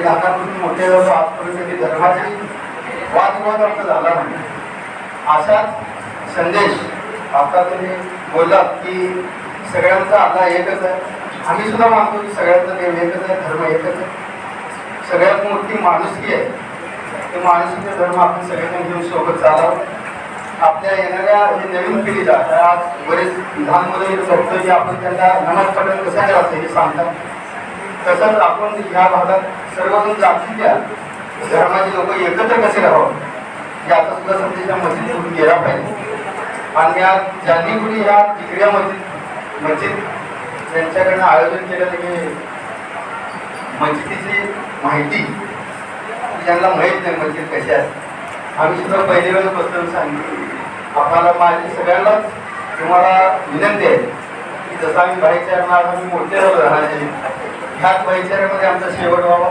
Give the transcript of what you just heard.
लहानापासून मोठे झालो आजपर्यंत धर्माची वादविवाद आमचा झाला नाही. असाच संदेश आता तुम्ही बोललात की सगळ्यांचा अल्लाह एकच आहे. आम्ही सुद्धा मानतो की सगळ्यांचा देव एकच आहे, धर्म एकच आहे. सगळ्यात मोठी माणुसकी आहे. ते माणुसकीचा धर्म आपण सगळ्यांना घेऊन सोबत चालावं. आपल्या येणाऱ्या हे नवीन पिढीला आज बरेच लहान मुलं बघतो की आपण त्यांना नमाज पठण कसं करायचं हे सांगतात. तसंच आपण ह्या भागात सर्वजण जातीच्या धर्माचे लोक एकत्र कसे राहावं याचा सुद्धा संदेश मस्जिद कुठून गेला पाहिजे. आणि या ज्यांनी कुठे ह्या तिकड्या मस्जिद त्यांच्याकडनं आयोजन केलं की मस्जिदीची माहिती ज्यांना माहीत नाही मस्जिद कशी आहे. आम्ही सुद्धा पहिली वेळेस बसून सांगितलं आपल्याला माझी सगळ्यांनाच तुम्हाला विनंती आहे की जसं आम्ही भाईचारा आम्ही मोठे झालो राहण्याचे ह्याच भाईचाऱ्यामध्ये आमचा शेवट व्हावा.